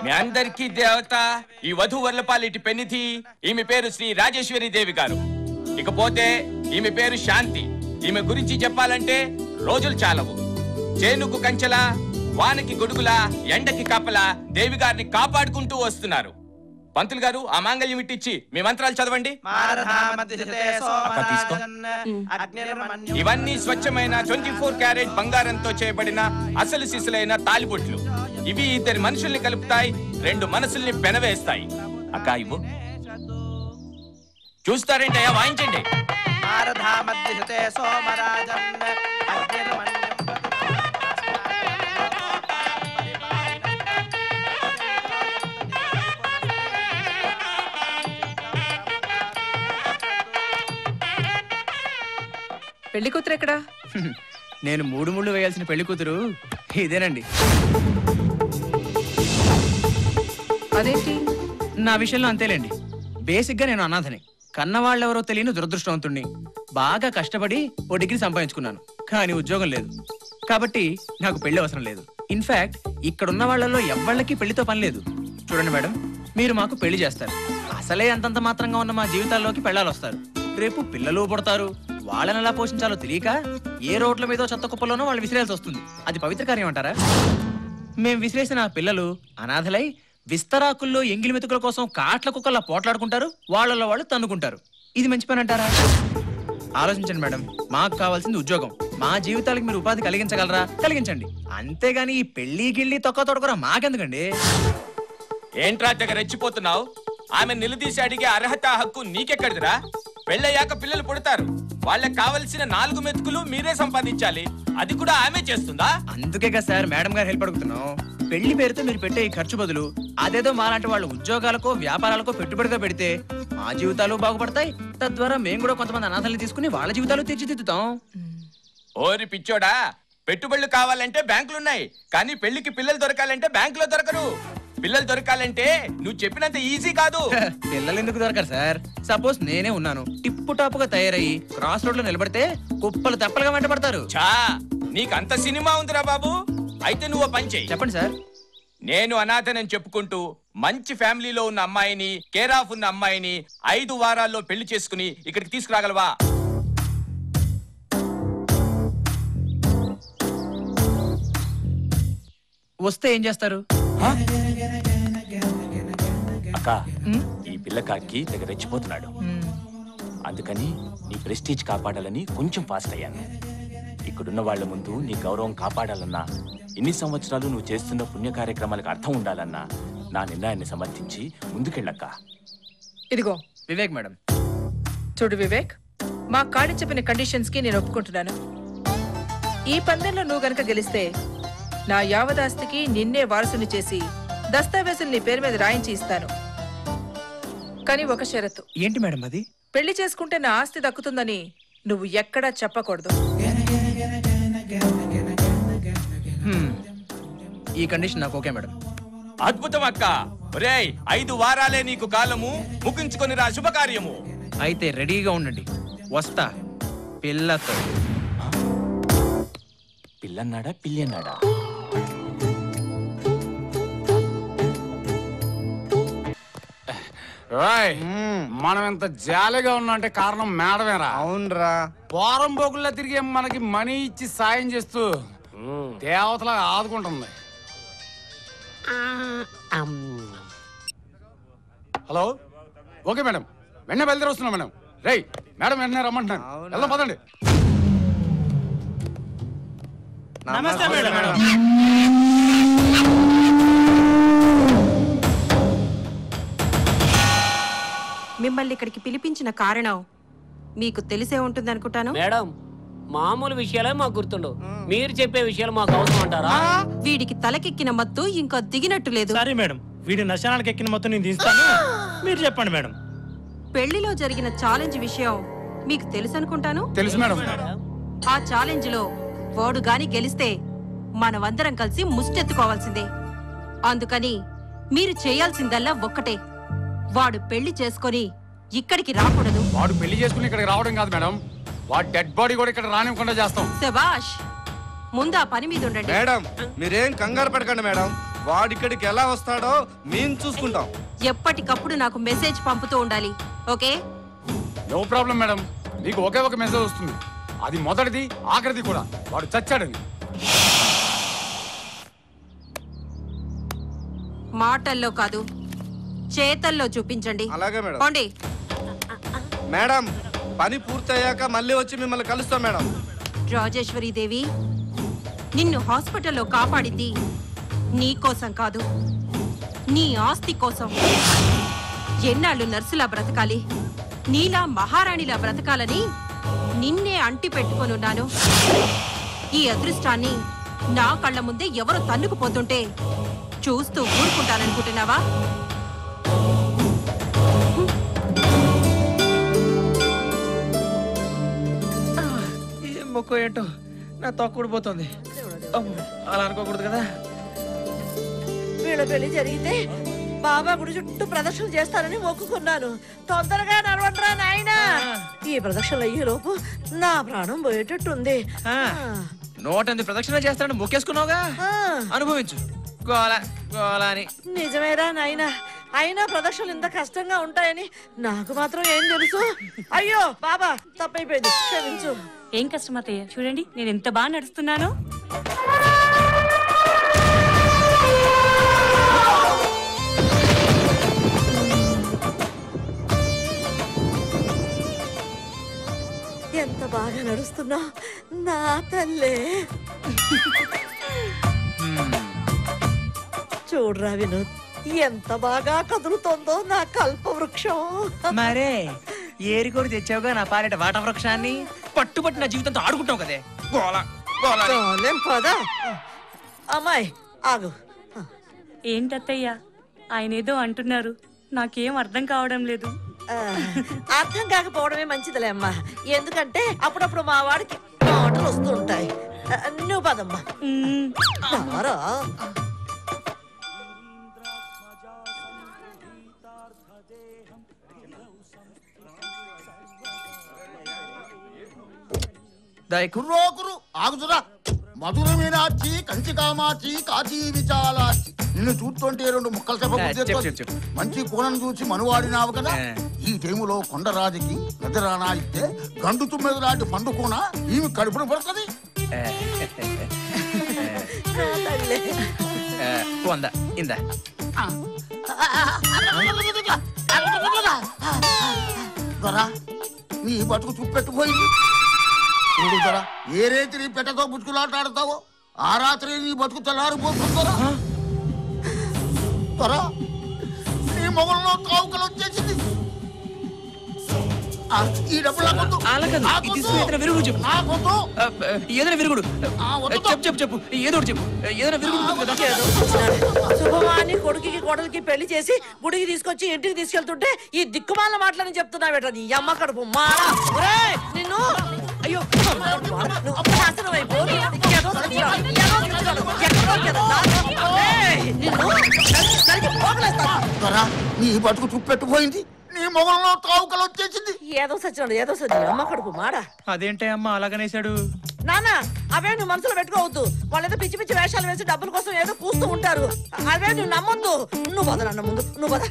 మీ అందరికీ దేవత ఈ వధూవరులపాలిటి పెన్నిధి. ఈమె పేరు శ్రీ రాజేశ్వరి దేవి గారు. ఇకపోతే ఈమె పేరు శాంతి. ఈమె గురించి చెప్పాలంటే రోజులు చాలవు. చేనుకు కంచెల, వానకి గొడుగుల, ఎండకి కాపలా దేవి గారిని కాపాడుకుంటూ వస్తున్నారు. పంతులు గారు ఆ మాంగళ్యం ఇట్టిచ్చి మీ మంత్రాలు చదవండి. ఇవన్నీ స్వచ్ఛమైన 24 క్యారెట్ బంగారంతో చేయబడిన అసలు సిసలైన తాలిబొట్లు. ఇవి ఇద్దరి మనుషుల్ని కలుపుతాయి, 2 మనసుల్ని పెనవేస్తాయి. అక్క ఇవ్వు. చూస్తారేంటయ్యా, వాయించండి. పెళ్లి కూతురు ఎక్కడా? నేను 3 ముళ్ళు వేయాల్సిన పెళ్లి కూతురు ఇదేనండి. అదేంటి? నా విషయంలో అంతేలేండి. బేసిక్ గా నేను అనాథని, కన్నవాళ్ళెవరో తెలియని దురదృష్టవంతుణ్ణి. బాగా కష్టపడి ఓ డిగ్రీ సంపాదించుకున్నాను, కానీ ఉద్యోగం లేదు. కాబట్టి నాకు పెళ్లి అవసరం లేదు. ఇన్ఫాక్ట్ ఇక్కడున్న వాళ్లలో ఎవ్వళ్ళకి పెళ్లితో పని లేదు. చూడండి మేడం, మీరు మాకు పెళ్లి చేస్తారు. అసలే అంతంత మాత్రంగా ఉన్న మా జీవితాల్లోకి పెళ్ళాలు వస్తారు. రేపు పిల్లలు పుడతారు. వాళ్ళని ఎలా పోషించాలో తెలియక ఏ రోడ్ల మీదో చెత్త కుప్పలోనో వాళ్ళు విసిరేయాల్సి వస్తుంది. అది పవిత్ర కార్యం అంటారా? మేం విసిరేసిన ఆ పిల్లలు అనాథలై విస్తరాకుల్లో ఎంగిలి మెతుకుల కోసం కాట్ల కుక్కల్లా పోట్లాడుకుంటారు, వాళ్ళలో వాళ్ళు తన్నుకుంటారు. ఇది మంచి పని అంటారా? ఆలోచించండి మేడం, మాకు కావాల్సింది ఉద్యోగం. మా జీవితాలకు మీరు ఉపాధి కలిగించగలరా? కలిగించండి. అంతేగాని ఈ పెళ్లి గిళ్ళి తొక్క తొడకరా మాకెందుకండి? ఏంట్రా దగ్గర రెచ్చిపోతున్నావు? ఆమె నిలదీసి అడిగే అర్హత హక్కు నీకెక్కడిదిరా? పెళ్ళయ్యాక పిల్లలు పుడతారు, వాళ్ళకి కావలసిన 4 మెతుకులు మీరే సంపాదించాలి. అది కూడా ఆమె చేస్తుందా? అందుకే కదా సార్ మేడం గారు హెల్ప్ అడుగుతున్నాం. పెళ్లి పేరుతో మీరు పెట్టే ఈ ఖర్చు బదులు అదేదో మాలాంటి వాళ్ళ ఉద్యోగాలకో వ్యాపారాలకో పెట్టుబడిగా పెడితే మా జీవితాలు బాగుపడతాయి. తద్వారా మేము కూడా కొంతమంది అనాథల్ని తీసుకుని వాళ్ళ జీవితాలు తీర్చిదిద్దుతాం. ఓరి పిచ్చోడా, పెట్టుబడులు కావాలంటే బ్యాంకులున్నాయి, కానీ పెళ్లికి పిల్లలు దొరకాలంటే బ్యాంకులో దొరకరు. పిల్లలు దొరకాలంటే నువ్వు చెప్పినంత ఈజీ కాదు. పిల్లలు ఎందుకు దొరకరు సార్? సపోజ్ నేనే ఉన్నాను, టిప్పు టాపుగా తయారయ్యి క్రాస్ రోడ్ లో నిలబడితే కుప్పలు తెప్పలుగా వెంటబడతారు. చా, నీకంత సినిమా ఉందిరా బాబు. అయితే నువ్వు పని చెయ్యి. చెప్పండి సార్. నేను అనాథనని చెప్పుకుంటూ మంచి ఫ్యామిలీలో ఉన్న అమ్మాయిని, కేర్ ఆఫ్ ఉన్న అమ్మాయిని 5 వారాల్లో పెళ్లి చేసుకుని ఇక్కడికి తీసుకురాగలవా? వస్తే ఏం చేస్తారు? అక్క, ఈ పిల్లకాకి తెగ రెచ్చిపోతున్నాడు. అందుకని నీ ప్రెస్టీజ్ కాపాడాలని కొంచెం ఫాస్ట్ అయ్యాను. ఇక్కడున్న వాళ్ల ముందు నీ గౌరవం కాపాడాలన్నా, ఇన్ని సంవత్సరాలు నువ్వు చేస్తున్న పుణ్య కార్యక్రమాలకు అర్థం ఉండాలన్నా నా నిర్ణయాన్ని సమర్థించి ముందుకెళ్ళక్క. ఇదిగో వివేక్ మేడం. చూడు వివేక్, మా కాడి చెప్పిన కండిషన్స్ కి నేను ఒప్పుకుంటున్నాను. ఈ పందెంలో నువ్వు గనక గెలిస్తే నా యావదాస్తికి నిన్నే వారసుని చేసి దస్తావేజులు నీ పేరు మీద రాయించి ఇస్తాను. కానీ ఒక షరతు. ఏంటి మేడం అది? పెళ్లి చేసుకుంటే నా ఆస్తి దక్కుతుందని నువ్వు ఎక్కడా చెప్పకూడదు. ఈ కండిషన్ నాకు ఓకే మేడం. అద్భుతం అక్క. ఒరేయ్, 5 వారాలే నీకు కాలము, ముగించుకొని రా శుభకార్యము. అయితే రెడీగా ఉండండి, వస్తా పిల్లతో. పిల్లన్నాడా పిల్లి అన్నాడా? మనం ఇంత జాలీగా ఉన్నాంటే కారణం మేడమేరా? అవునరా. పోరం పోగుల్లా తిరిగి మనకి మనీ ఇచ్చి సాయం చేస్తూ దేవతలా ఆదుకుంటుంది. హలో, ఓకే మేడం, వెంటనే బయలుదేరి వస్తున్నాం మేడం. రేయ్ మేడం, వెంటనే రమ్మంటున్నాను. వెళ్దాం పదండి. నమస్తే మేడం. మిమ్మల్ని ఇక్కడికి పిలిపించిన కారణం మీకు తెలిసే ఉంటుంది అనుకుంటాను. మేడం, మామూలు విషయాలే మాకు గుర్తుండవు. మీరు చెప్పే విషయాలు మాకు అవసరం అంటారా? వీడికి తలకెక్కిన మత్తు ఇంకా దిగినట్టు లేదు. సరే మేడం, వీడి నశానానికి ఎక్కిన మొత్తం నేను తీస్తాను. మీరు చెప్పండి మేడం. పెళ్లిలో జరిగిన ఛాలెంజ్ విషయం మీకు తెలుసు అనుకుంటాను. తెలుసు మేడం. ఆ ఛాలెంజ్ లో వాడు గాని గెలిస్తే మనమందరం కలిసి ముష్టెత్తుకోవాల్సిందే. అందుకని మీరు చేయాల్సిందల్లా ఒక్కటే, వాడు పెళ్లి చేసుకొని ఇక్కడికి రాకూడదు. వాడు పెళ్లి చేసుకుని ఇక్కడికి రావడం కాదు మేడం, వాడు డెడ్ బాడీ కూడా ఇక్కడ రానివ్వకుండా చేస్తాం. శభాష్, ముందు ఆ పని మీద ఉండండి. మేడం మీరేం కంగారు పడకండి మేడం, వాడు ఇక్కడికి ఎలా వస్తాడో మేము చూసుకుంటాం. ఎప్పటికప్పుడు నాకు మెసేజ్ పంపుతూ ఉండాలి, ఓకే? నో ప్రాబ్లం మేడం, మీకు ఒకే ఒక మెసేజ్ వస్తుంది. అది మొదటిది ఆఖరిది కూడా. వాడు చచ్చాడని. మాటల్లో కాదు, చేతల్లో చూపించండి. అలాగే మేడం. పోండి. మేడం పని పూర్తయ్యాక మళ్ళీ వచ్చి మిమ్మల్ని కలుస్తాం మేడం. రాజేశ్వరి దేవి, నిన్ను హాస్పిటల్లో కాపాడింది నీ కోసం కాదు, నీ ఆస్తి కోసం. ఎన్నాళ్ళు నర్సులా బ్రతకాలి, నీలా మహారాణిలా బ్రతకాలని నిన్నే అంటి పెట్టుకొనున్నాను. ఈ అదృష్టాన్ని నా కళ్ళ ముందే ఎవరు తన్నుకుపోతుంటే చూస్తూ ఊరుకుంటాననుకుంటున్నావా? మొక్క ఏంటో నా తొక్కుడిపోతుంది. అలా అనుకోకూడదు కదా. వీళ్ళ పెళ్లి జరిగితే బాబా గుడి చుట్టూ ప్రదక్షిణ చేస్తానని మొక్కుకున్నాను. తొందరగా నడవండిరా నాయనా. ఈ ప్రదక్షిణలు అయ్యే లోపు నా ప్రాణం పోయేటట్టుంది. 108 ప్రదక్షిణ చేస్తానని మొక్కేసుకున్నావుగా, అనుభవించు. గోల గోల అని. నిజమేరా నాయనా, అయినా ప్రదక్షిణలు ఇంత కష్టంగా ఉంటాయని నాకు మాత్రం ఏం తెలుసు. అయ్యో బాబా, తప్పైపోయింది, క్షమించు. ఏం కష్టం అత్తయ్య, చూడండి నేను ఎంత బాగా నడుస్తున్నాను. ఎంత బాగా నడుస్తున్నా నా తల్లే. చూడరా వినోద్, ఎంత బాగా కదులుతోందో నా కల్ప వృక్షం. మరే ఏరికోడి తెచ్చావుగా నా పాలిట వాట వృక్షాన్ని. పట్టుబట్టి నా జీవితంతో ఆడుకుంటావు కదే. గోల గోల. పదా అమ్మాయి ఆగు. ఏంటత్తయ్య ఆయన ఏదో అంటున్నారు, నాకేం అర్థం కావడం లేదు. అర్థం కాకపోవడమే మంచిదిలే అమ్మా, ఎందుకంటే అప్పుడప్పుడు మా వాడికి మాటలు వస్తూ ఉంటాయి. నువ్వు పదమ్మా. ఆగుతురా. మధుర మీనాచి, కంచి కామాచి, కాశీ విశాలాచి. నిన్ను చూస్తుంటే 2 ముక్కలు చెప్ప. మంచి కోణను చూసి మనువాడినావు కదా. ఈ టైములో కొండరాజుకి నిద్రానా ఇస్తే గండు 9 లాంటి పండు కూన ఈమె కడుపున పడుతుంది. నీ బతుకు చూపెట్టుపోయింది. ఏ రేతి నీ పెట్టతో బుచ్చుకులాటాడతావో ఆ రాత్రి నీ బతుకు తెల్లారిపోతుందరా. త్వరా నీ మొగల్లో తావుకలు వచ్చేసింది. ఈ డబ్బులు శుభమాని కొడుకుకి కోడలికి పెళ్లి చేసి గుడికి తీసుకొచ్చి ఇంటికి తీసుకెళ్తుంటే ఈ దిక్కుమాల మాటలని చెప్తున్నావేట నీ అమ్మ కడుపు మారా. నిన్ను అయ్యో నాశనం అయిపో. నీ బతుకు చూపెట్టుపోయింది. నీ మొగల్లో తావుకలు వచ్చేసింది. ఏదో సచ్చినాడు, ఏదో సచ్చి అమ్మ కడుపు మాడా. అదేంటే అమ్మ అలాగనేసాడు. నాన్న అవే నువ్వు మనసులో పెట్టుకోవద్దు. వాళ్ళేదో పిచ్చి పిచ్చి వేషాలు వేసి డబ్బుల కోసం ఏదో కూస్తూ ఉంటారు. అవే నువ్వు నమ్మొద్దు. నువ్వు వదలన్న ముందు, నువ్వు వద.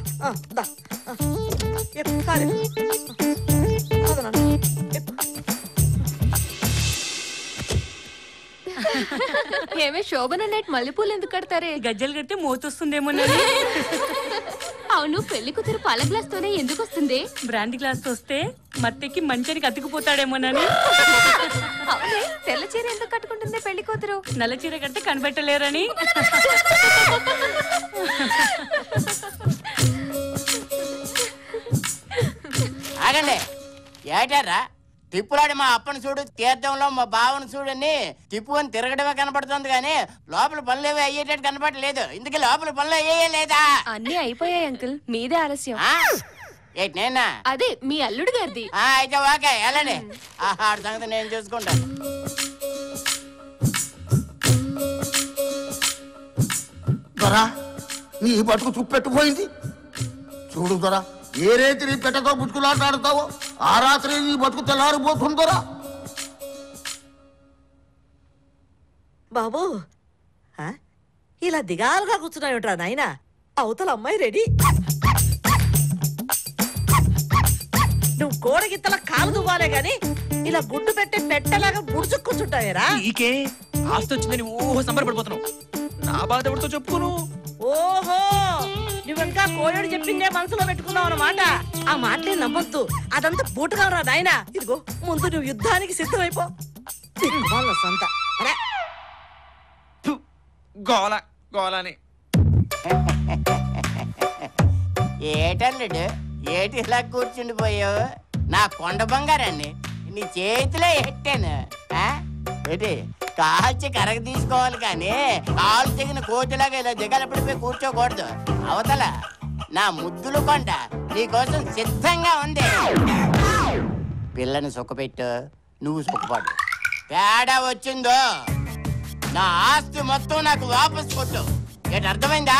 ఏమే శోభన నైట్ మల్లెపూలు ఎందుకు కడతారే? గజ్జలు కడితే మోతొస్తుందేమో. అవును, పెళ్లి కూతురు పాల గ్లాస్ తోనే ఎందుకు వస్తుంది? బ్రాండ్ గ్లాస్ తో వస్తే మత్తెక్కి మంచానికి అతుకుపోతాడేమోనని. అవునే, తెల్ల చీర ఎందుకు కట్టుకుంటుంది పెళ్లి కూతురు? నల్ల చీర కడితే కనిపెట్టలేరని. ఆగండి, ఏటారా తిప్పులాడి మా అప్పని చూడు, తీర్థంలో మా బావను చూడని తిప్పుకొని తిరగడమే కనపడుతుంది కానీ లోపల పనులు ఏవి అయ్యేటట్టు కనపడలేదు. ఇందుకే లోపల పనులు అయ్యే లేదా? అన్నీ అయిపోయాయి అంకుల్, మీదే ఆలస్యం. ఏంటి నేనా? అదే మీ అల్లుడు గారిది. అయితే ఓకే వెళ్ళండి. ఆడి సంగతి నేను చూసుకుంటాను. దొరా నీ బతుకు చూపెట్టుపోయింది. చూడు దొరా, ఏ రేతి నీ పెట్టతో బుచ్చుకులాటాడుతావో ఆ రాత్రి నీ బతుకు తెల్లారిపోతుందోరా. బాబు ఇలా దిగాలుగా కూర్చున్నావుట్రా నాయన, అవతల అమ్మాయి రెడీ. నువ్వు కోడగిత్తల కాలు దువ్వాలే గాని ఇలా గుడ్డు పెట్టే పెట్టలాగా ముడుచుకు కూర్చుంటావేరా? నీకే ఆస్తి వచ్చిందని ఓహో సంబరపడిపోతున్నావు. నా బాధ ఎవరితో చెప్పుకోను. ఓహో, నువ్వింకా కోయోడు చెప్పిందే మనసులో పెట్టుకున్నావు అన్నమాట. ఆ మాటలే నమ్మొద్దు, అదంతా బూటకాలరా నాయన. ఇదిగో ముందు నువ్వు యుద్ధానికి సిద్ధమైపో. వాళ్ళ సొంత గోల గోలని. ఏటల్లుడు ఏటి ఇలా కూర్చుండిపోయావు? నా కొండ బంగారాన్ని నీ చేతిలో ఎట్టాను. ఏంటి కాల్చి కరగ తీసుకోవాలి కానీ కాలు తెగిన కోతిలాగా ఇలా దిగలపడిపోయి కూర్చోకూడదు. అవతల నా ముద్దులు కొండ నీకోసం సిద్ధంగా ఉంది. పిల్లని సుఖపెట్టు, నువ్వు సుఖపడు. తేడా వచ్చిందో నా ఆస్తి మొత్తం నాకు వాపస్ కొట్టు. ఏంటి అర్థమైందా?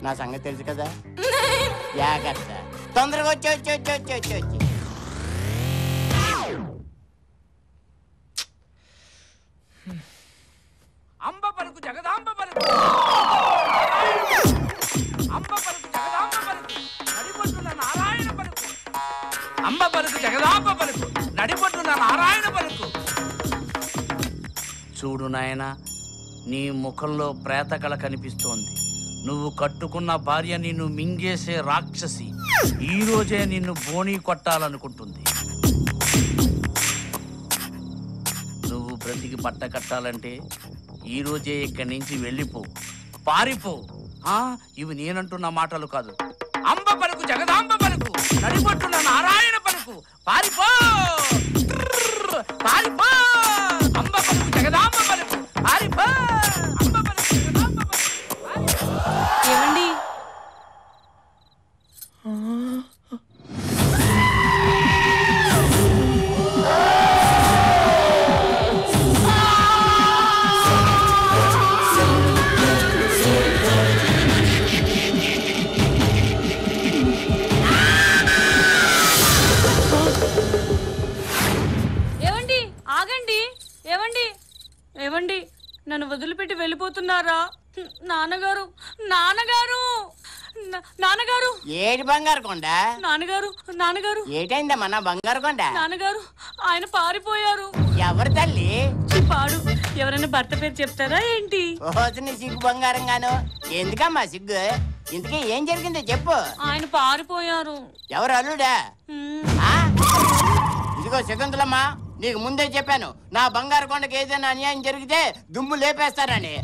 నా సంగతి తెలుసు కదా, జాగ్రత్త. తొందరగా వచ్చి వచ్చి వచ్చి వచ్చి వచ్చి వచ్చి అంబ పలుకు జగదాంబ పలుకు, అంబ పలుకు జగదాంబ పలుకు, నడిపొట్టున నారాయణ పలుకు. అంబ పలుకు జగదాంబ పలుకు, నడిపొట్టున నారాయణ పలుకు. చూడు నాయనా, నీ ముఖంలో ప్రేతకళ కనిపిస్తోంది. నువ్వు కట్టుకున్న భార్య నిన్ను మింగేసే రాక్షసి ఈ రోజే నిన్ను బోణీ కొట్టాలనుకుంటుంది. నువ్వు బ్రతికి బట్ట కట్టాలంటే ఈ రోజే ఇక్కడి నుంచి వెళ్ళిపో, పారిపో. ఇవి నేనంటున్న మాటలు కాదు. అంబ పలుకు జగదాంబ పలుకు, నడిపొట్టున నారాయణ పలుకు, పారిపో పారిపో. అంబ పలుకు జగదాంబ పలుకు, పారిపో. అంబ పలుకు జగదాంబ పలుకు. ఏమండి? ఏవండి, నన్ను వదిలిపెట్టి వెళ్ళిపోతున్నారా? నాన్నగారు నాన్నగారు నాన్నగారు. ఏడు బంగారు కొండ? నాన్నగారు నాన్నగారు. ఏటైందమ్మా నా బంగారు కొండ? నాన్నగారు ఆయన పారిపోయారు. ఎవరు తల్లి? పాడు. ఎవరైనా భర్త పేరు చెప్తారా ఏంటి? నీ సిగ్గు బంగారం గాను. ఎందుకమ్మా సిగ్గు? ఇంతకీ ఏం జరిగిందో చెప్పు. ఆయన పారిపోయారు. ఎవరు అల్లుడా? ఇదిగో శకుంతలమ్మా, నీకు ముందే చెప్పాను నా బంగారు కొండకి ఏదైనా అన్యాయం జరిగితే దుమ్ము లేపేస్తానని.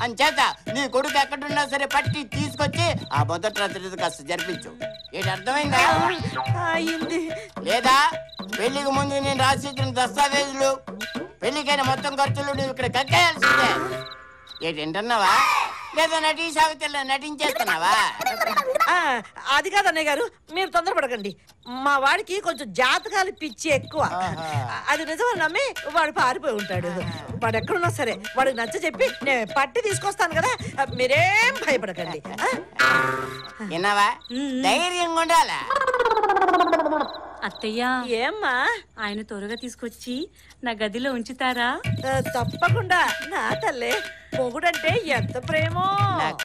అంచేత నీ కొడుకు ఎక్కడున్నా సరే పట్టి తీసుకొచ్చి ఆ మొదటి రాత్రి కాస్త జరిపించు. ఏంటి అర్థమైందా? లేదా పెళ్లికి ముందు నేను రాసిచ్చిన దస్తావేజులు, పెళ్లికైన మొత్తం ఖర్చులు నువ్వు ఇక్కడ కక్కేయాల్సిందే. ఏంటి వింటున్నావా? లేదా నటీ సావిత్రిలో నటించేస్తున్నావా? అది కాదు అన్నయ్య గారు, మీరు తొందరపడకండి. మా వాడికి కొంచెం జాతకాలు పిచ్చి ఎక్కువ. అది నిజమని నమ్మి వాడు పారిపోయి ఉంటాడు. వాడు ఎక్కడున్నా సరే వాడికి నచ్చ చెప్పి నేను పట్టి తీసుకొస్తాను కదా, మీరేం భయపడకండి. విన్నావా? ధైర్యంగా ఉండాలా? అత్తయ్య, ఏమ్మా ఆయన త్వరగా తీసుకొచ్చి నా గదిలో ఉంచుతారా? తప్పకుండా నా తల్లే. మొగుడంటే ఎంత ప్రేమో.